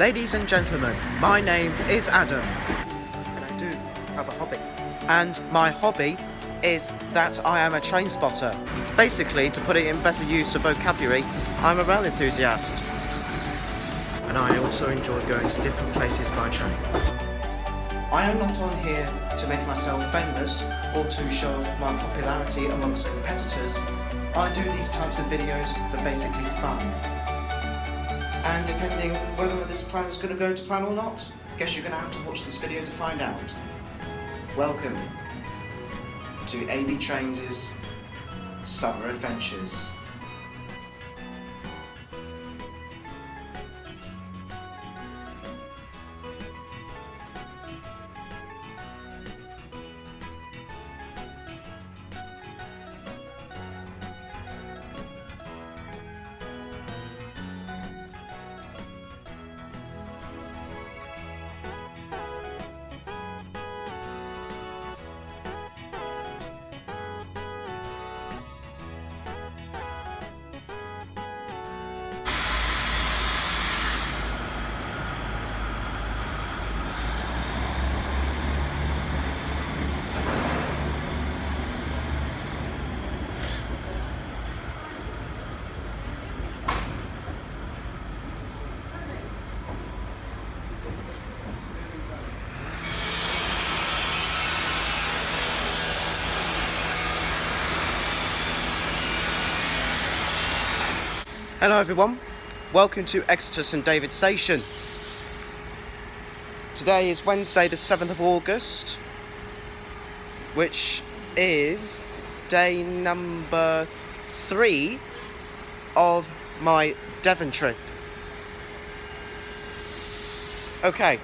Ladies and gentlemen, my name is Adam, and I do have a hobby. And my hobby is that I am a train spotter. Basically, to put it in better use of vocabulary, I'm a rail enthusiast. And I also enjoy going to different places by train. I am not on here to make myself famous or to show off my popularity amongst competitors. I do these types of videos for basically fun. And depending whether this plan is going to go to plan or not, I guess you're going to have to watch this video to find out. Welcome to AB Trains' Summer Adventures. Hello everyone, welcome to Exeter St David station. Today is Wednesday the 7th of August, which is day number 3 of my Devon trip. Okay,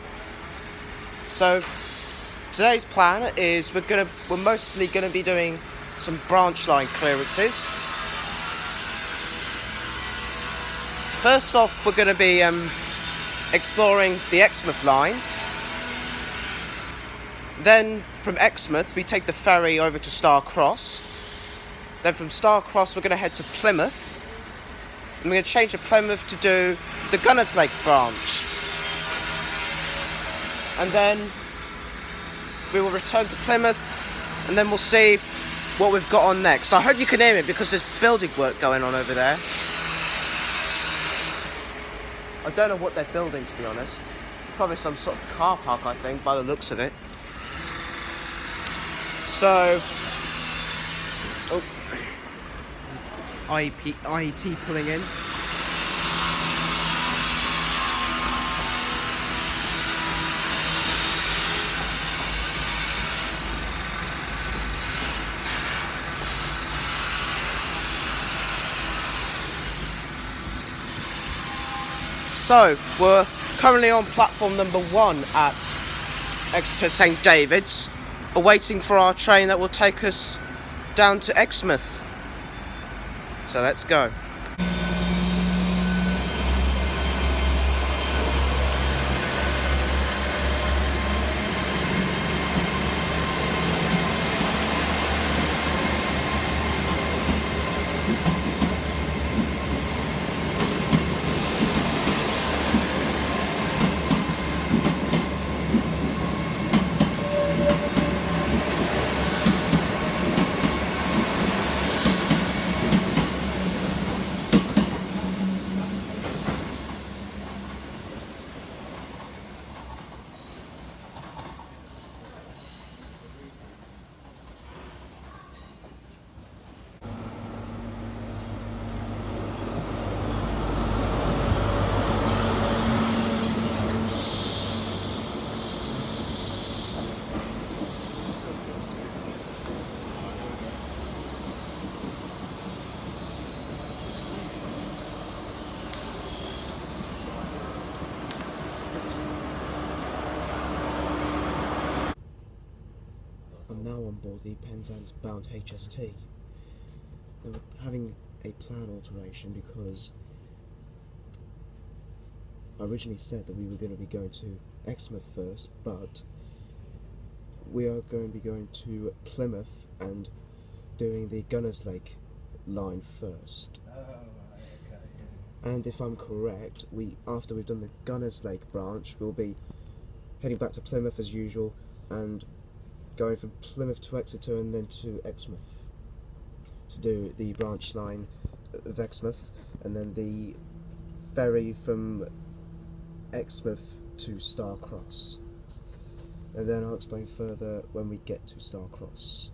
so today's plan is we're mostly gonna be doing some branch line clearances. First off, we're going to be exploring the Exmouth line. Then from Exmouth, we take the ferry over to Starcross. Then from Starcross, we're going to head to Plymouth. And we're going to change to Plymouth to do the Gunnislake branch. And then we will return to Plymouth, and then we'll see what we've got on next. I hope you can hear me because there's building work going on over there. I don't know what they're building, to be honest. Probably some sort of car park, I think, by the looks of it. So, IET pulling in. So, we're currently on platform number 1 at Exeter St David's, awaiting for our train that will take us down to Exmouth. So let's go. I'm now on board the Penzance bound HST. Now we're having a plan alteration because I originally said that we were going to be going to Exmouth first, but we are going to be going to Plymouth and doing the Gunnislake line first. Oh, right, okay, And if I'm correct, after we've done the Gunnislake branch, we'll be heading back to Plymouth as usual and going from Plymouth to Exeter and then to Exmouth to do the branch line of Exmouth, and then the ferry from Exmouth to Starcross. And then I'll explain further when we get to Starcross.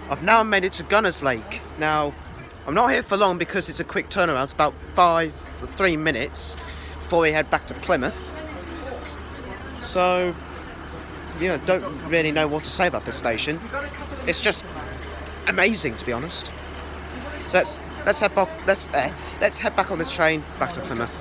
I've now made it to Gunnislake. Now, I'm not here for long because it's a quick turnaround. It's about 3 minutes before we head back to Plymouth. So, you know, don't really know what to say about this station. It's just amazing, to be honest. So let's head back. Let's head back on this train back to Plymouth.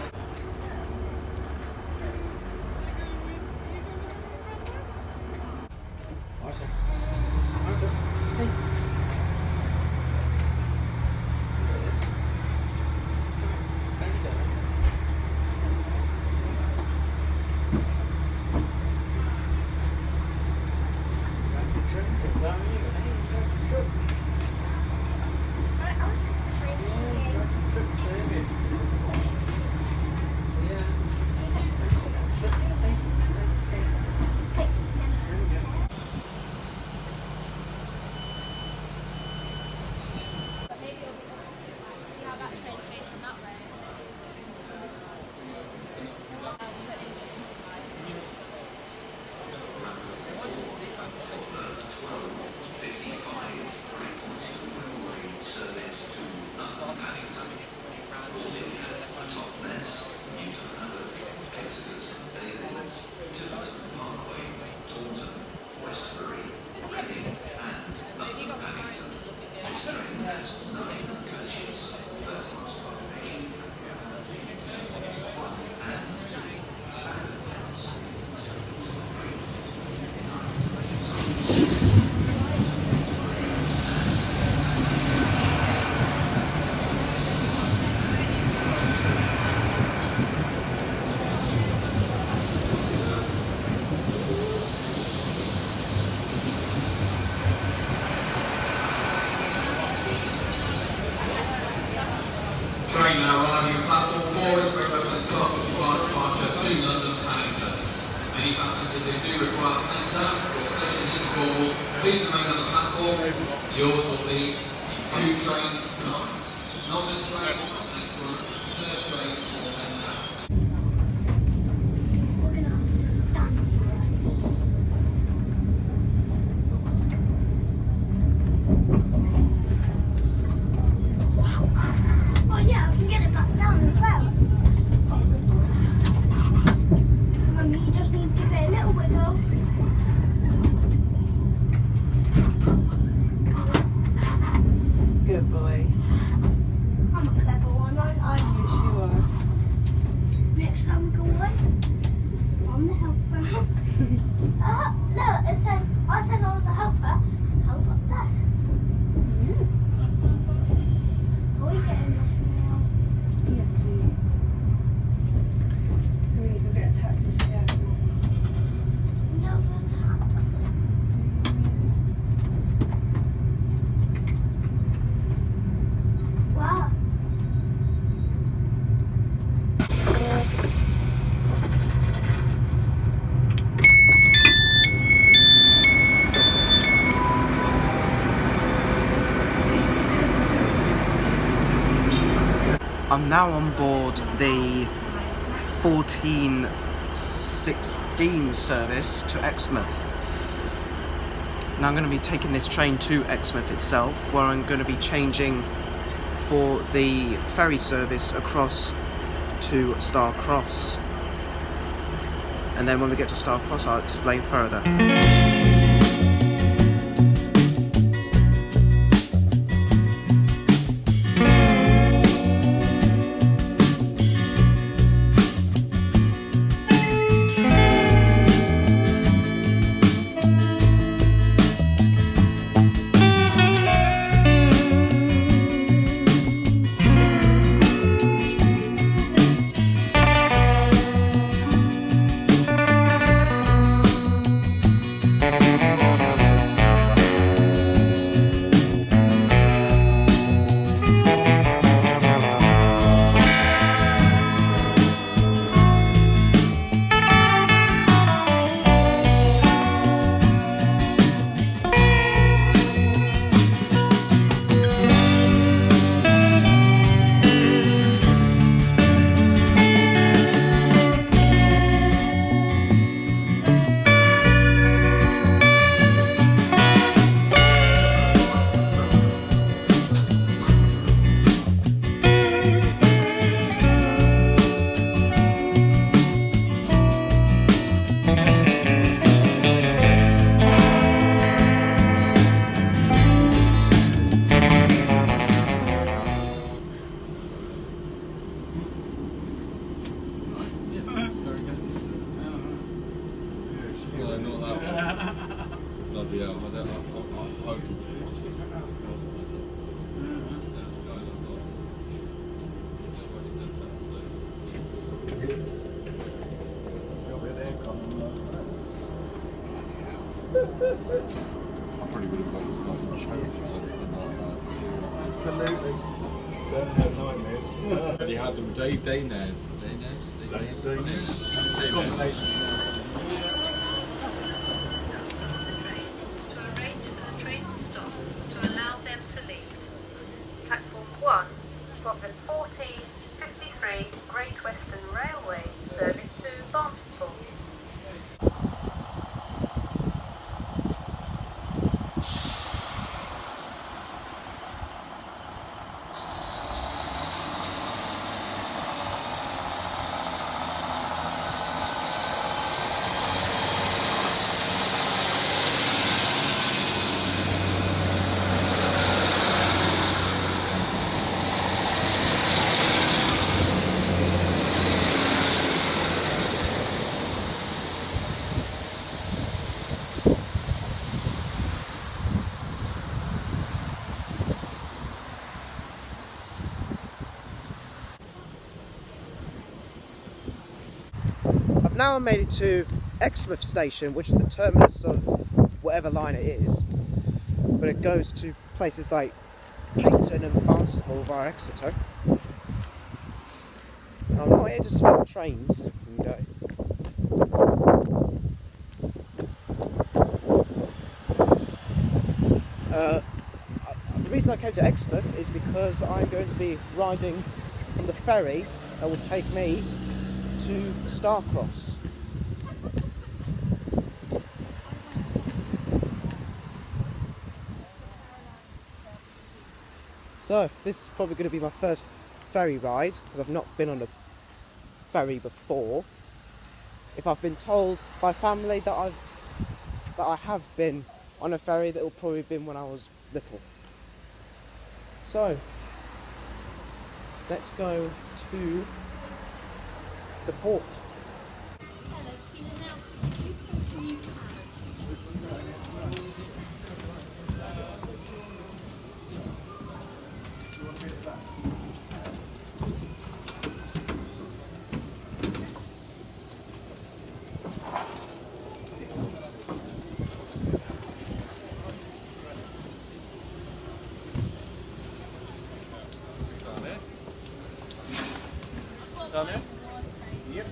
Train now arriving at platform 4 is Exmouth and Starcross departure to London Paddington. Any passengers who do require to enter or station in Cornwall, please remain on the platform. Yours will be 2 trains tonight. Northern train, next one, third train will enter. We're gonna have to stand here. Oh yeah, I can get it back down as well. Mummy, you just need to give it a little wiggle. Good boy. I'm a clever one, aren't I? Yes, you are. Next time we go away, I'm the helper. Look, it said, I said I was a helper. Help up there. Are we getting enough now? Yes, we. We need to get a taxi to get. Another taxi. Wow. I'm now on board the 1416 service to Exmouth. Now I'm going to be taking this train to Exmouth itself, where I'm going to be changing for the ferry service across to Starcross. And then when we get to Starcross, I'll explain further. Bloody hell, I hope. I probably would have gone to charity Absolutely. Don't have nightmares. They had them day nares. Arrange for the train to stop to allow them to leave. Platform 1, got the 1453 Great Western Railway service to Barnstaple. now I made it to Exmouth station, which is the terminus of whatever line it is. But it goes to places like Paignton and Barnstaple via Exeter. I'm not here to swim trains and go. The reason I came to Exmouth is because I'm going to be riding on the ferry that will take me to Starcross. So this is probably going to be my first ferry ride because I've not been on a ferry before. If I've been told by family that I have been on a ferry, that will probably have been when I was little. So let's go to the port. Down there? Yep.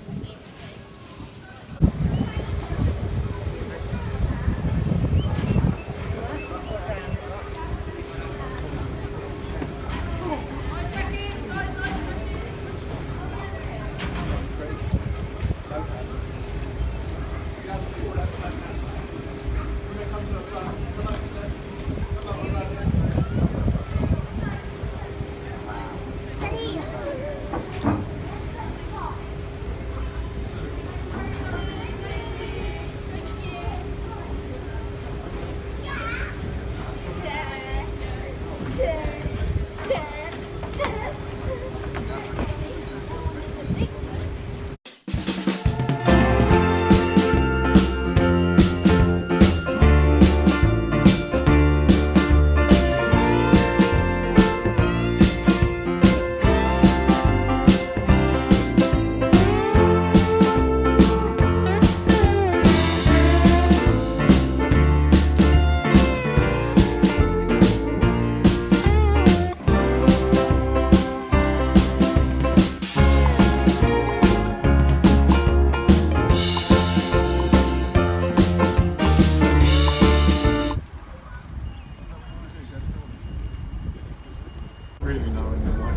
Really knowing your life.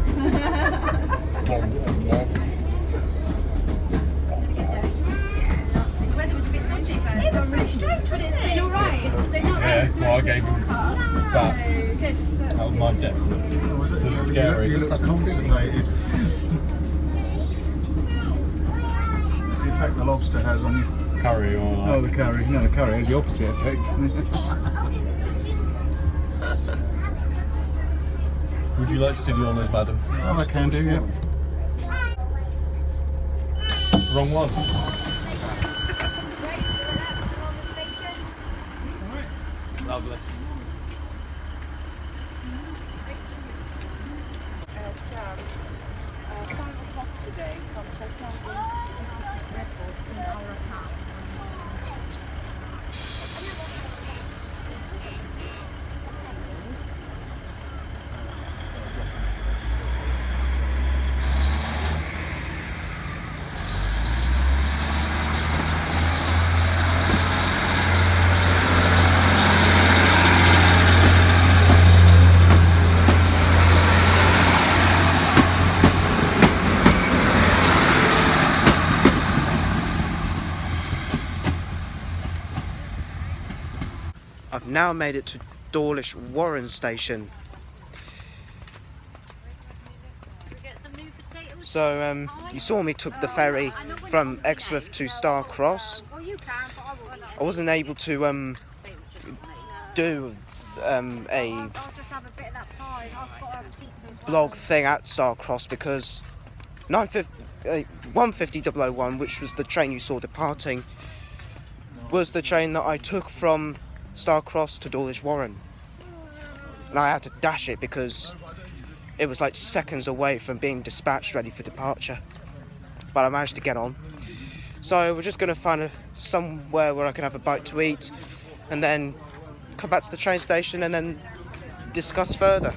Weather was a bit dodgy first. It was pretty strange, but it's been alright. They've not Yeah, raised well, I the gave him forecast. that. Good. That was my death. Was it? It's scary. You look constipated. It's the effect the lobster has on you. Curry or like... Oh, the curry. No, the curry has the opposite effect. Would you like to do the honours, madam? Oh, I can do, yeah. Wrong one. Lovely. At 5 o'clock today, comes settled record in our account. I've now made it to Dawlish Warren station. So you saw me took the ferry from Exmouth to Starcross. I wasn't able to do a blog thing at Starcross because 150.001, which was the train you saw departing, was the train that I took from Starcross to Dawlish Warren. And I had to dash it because it was like seconds away from being dispatched ready for departure. But I managed to get on. So we're just going to find somewhere where I can have a bite to eat, and then come back to the train station and then discuss further.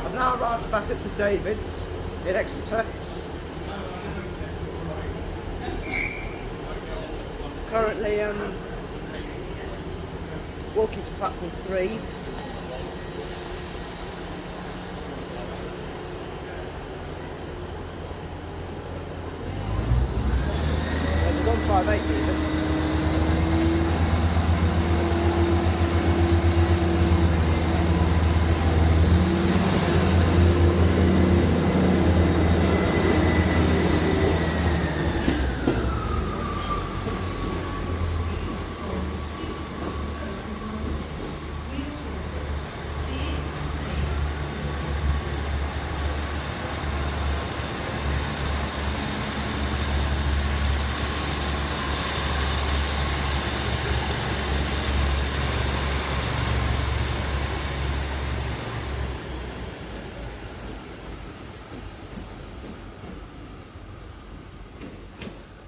I've now arrived back at St David's in Exeter. Currently walking to platform 3. There's a 158 even.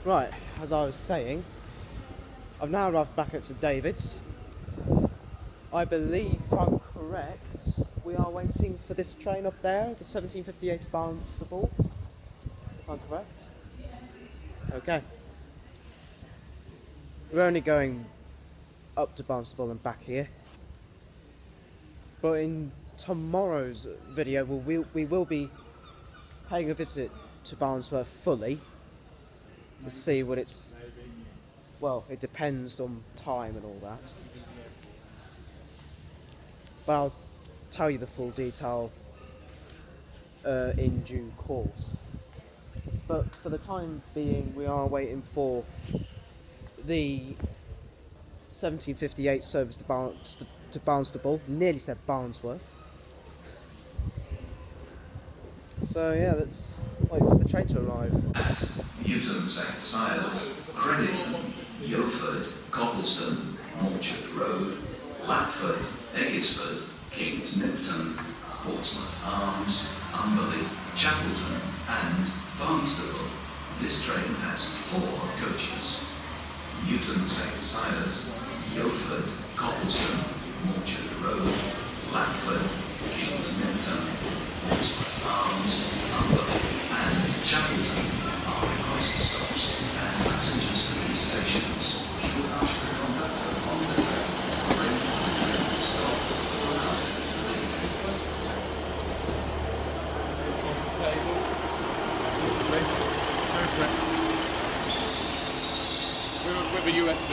Right, as I was saying, I've now arrived back at St David's. I believe, if I'm correct, we are waiting for this train up there, the 1758 to Barnstaple. If I'm correct. Okay. We're only going up to Barnstaple and back here. But in tomorrow's video, we will be paying a visit to Barnstaple fully. To see what it's, well, it depends on time and all that, but I'll tell you the full detail in due course. But for the time being, we are waiting for the 1758 service to Barnstaple. Nearly said Barnsworth. So yeah, let's wait for the train to arrive. Newton St Silas, Crediton, Yoford, Coppleston, Morchard Road, Lapford, Eggesford, Kings Nipton, Portsmouth Arms, Umberley, Chapelton and Barnstaple. This train has 4 coaches. Newton St Silas, Yoford, Coppleston, Morchard Road, Lapford, Kings Nipton, Portsmouth Arms, Umberley and Chapelton are request stops, and passengers to these stations should ask the conductor on the train arrange the train to stop for With a USB.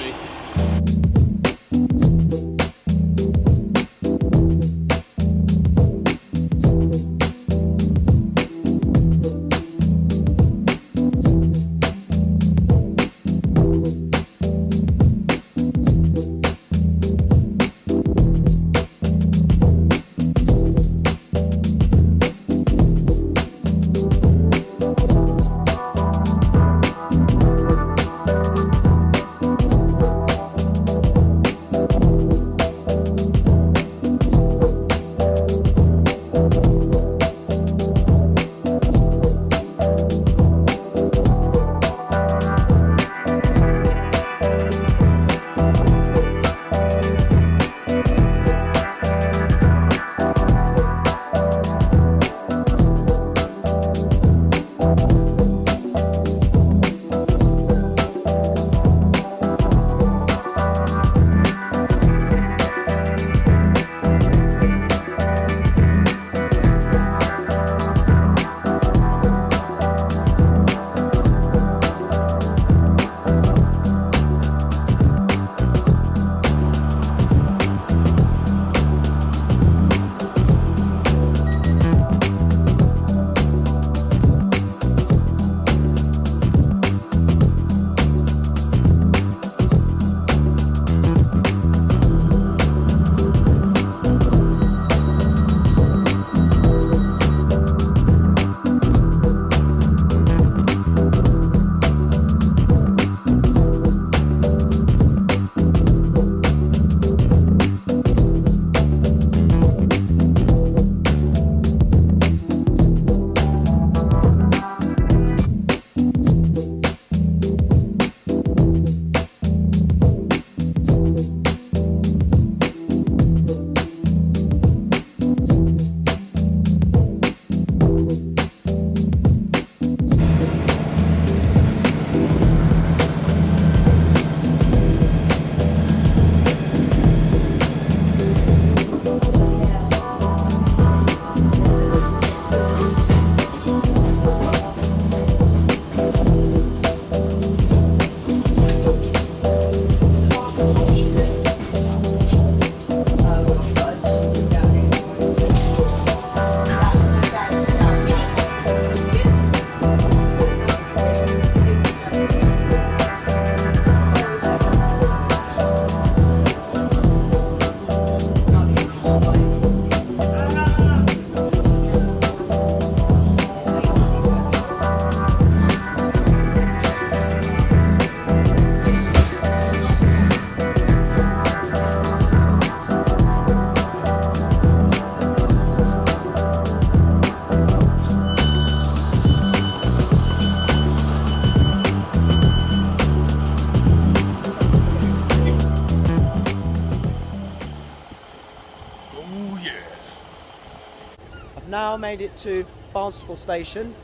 now made it to Barnstaple station.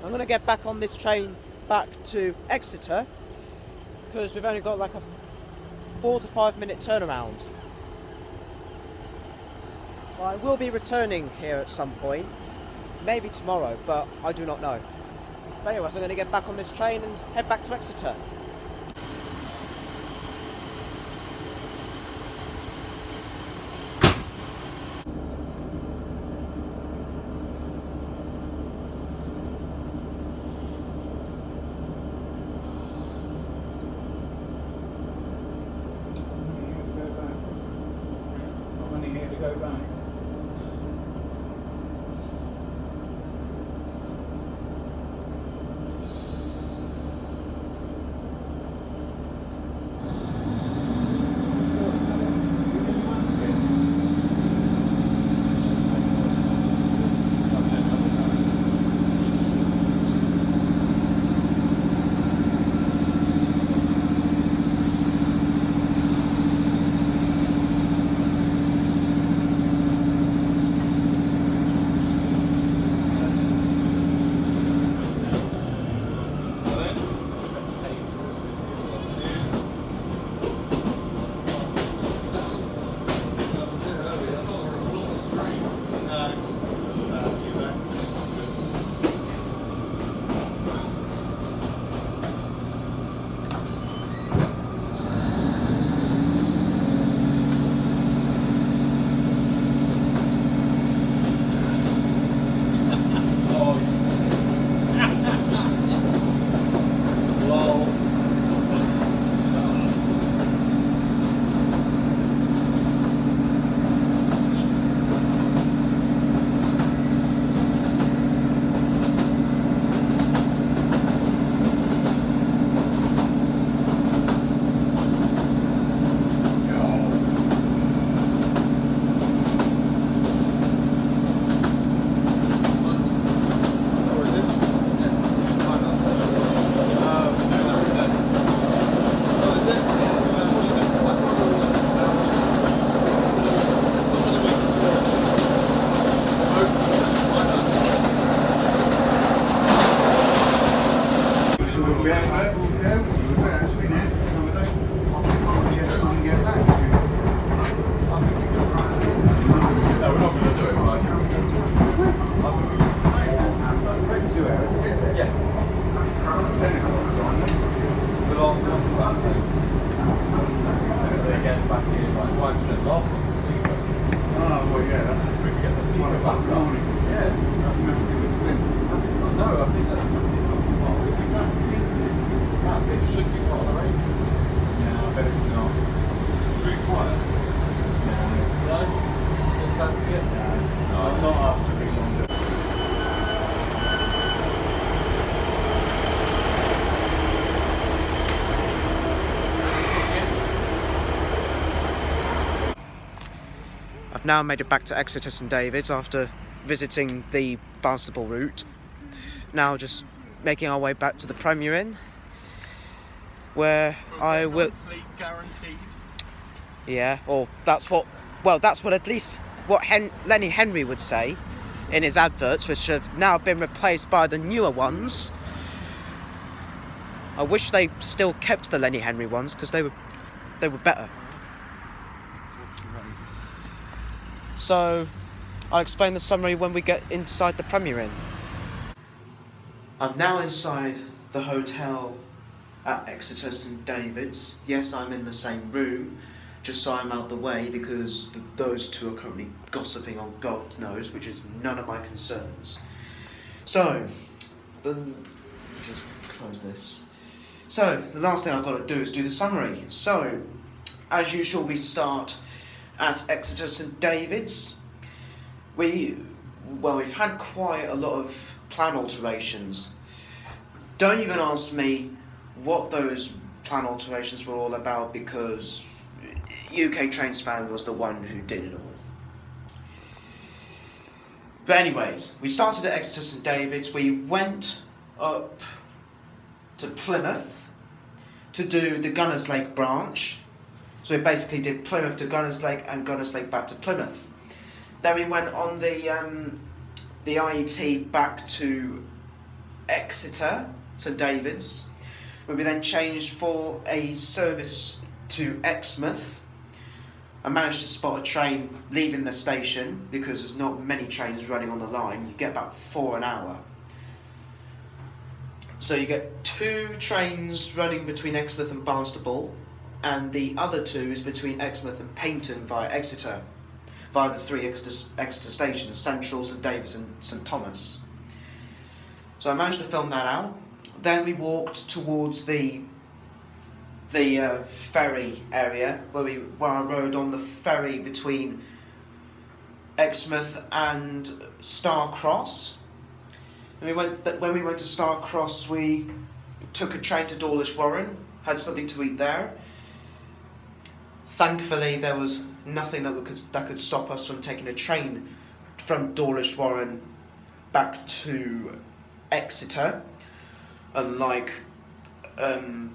I'm going to get back on this train back to Exeter because we've only got like a 4 to 5 minute turnaround. Well, I will be returning here at some point, maybe tomorrow, but I do not know. But anyways, I'm going to get back on this train and head back to Exeter. I'm only here to go back. I've now made it back to Exeter St David's after visiting the Barnstaple route. Now just making our way back to the Premier Inn, where I will... Guaranteed. Yeah, or that's what at least what Lenny Henry would say in his adverts, which have now been replaced by the newer ones. I wish they still kept the Lenny Henry ones because they were better. So I'll explain the summary when we get inside the Premier Inn. I'm now inside the hotel at Exeter St David's. Yes, I'm in the same room, just so I'm out the way because those two are currently gossiping on God knows, which is none of my concerns. So, just close this. So, the last thing I've got to do is do the summary. So, as usual, we start at Exeter St David's. We've had quite a lot of plan alterations. Don't even ask me what those plan alterations were all about because UK Trains Fan was the one who did it all. But anyways, we started at Exeter St David's. We went up to Plymouth to do the Gunnislake branch. So we basically did Plymouth to Gunnislake and Gunnislake back to Plymouth. Then we went on the the IET back to Exeter St David's, where we then changed for a service to Exmouth. I managed to spot a train leaving the station because there's not many trains running on the line. You get about 4 an hour. So you get 2 trains running between Exmouth and Barnstaple, and the other 2 is between Exmouth and Paignton via Exeter, via the 3 Exeter stations, Central, St David's and St Thomas. So I managed to film that out. Then we walked towards the ferry area where I rode on the ferry between Exmouth and Starcross. And when we went to Starcross, we took a train to Dawlish Warren, had something to eat there. Thankfully, there was nothing that could stop us from taking a train from Dawlish Warren back to Exeter, unlike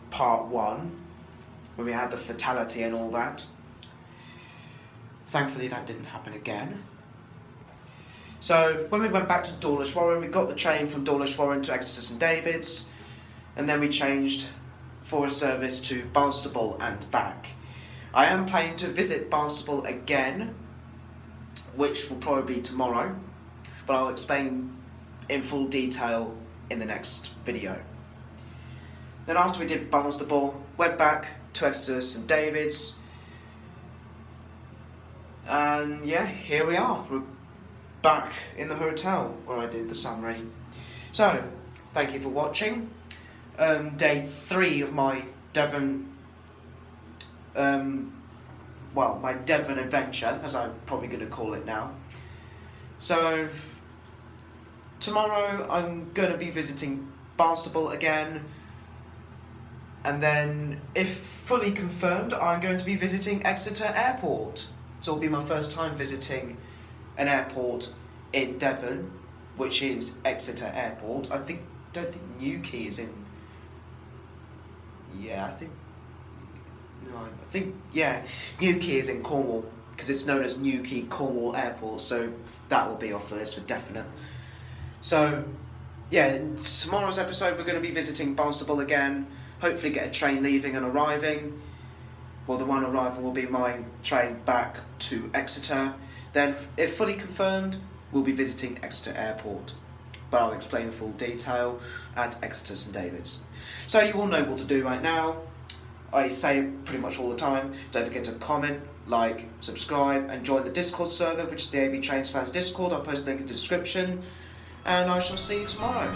part 1, where we had the fatality and all that. Thankfully, that didn't happen again. So when we went back to Dawlish Warren, we got the train from Dawlish Warren to Exeter St David's, and then we changed for a service to Barnstaple and back. I am planning to visit Barnstaple again, which will probably be tomorrow, but I'll explain in full detail in the next video. Then after we did Barnstaple, went back to Exeter St David's, and yeah, here we are. We're back in the hotel where I did the summary. So, thank you for watching. Day 3 of my Devon, my Devon adventure, as I'm probably going to call it now. So, tomorrow I'm going to be visiting Barnstaple again, and then, if fully confirmed, I'm going to be visiting Exeter Airport. So it'll be my first time visiting an airport in Devon, which is Exeter Airport. Don't think Newquay is in. Yeah, Newquay is in Cornwall, because it's known as Newquay Cornwall Airport, so that will be off the list for definite. So, yeah, in tomorrow's episode we're going to be visiting Barnstaple again, hopefully get a train leaving and arriving. Well, the one arrival will be my train back to Exeter. Then, if fully confirmed, we'll be visiting Exeter Airport. But I'll explain in full detail at Exeter St David's. So you all know what to do right now. I say it pretty much all the time. Don't forget to comment, like, subscribe, and join the Discord server, which is the AB Trains Fans Discord. I'll post a link in the description. And I shall see you tomorrow.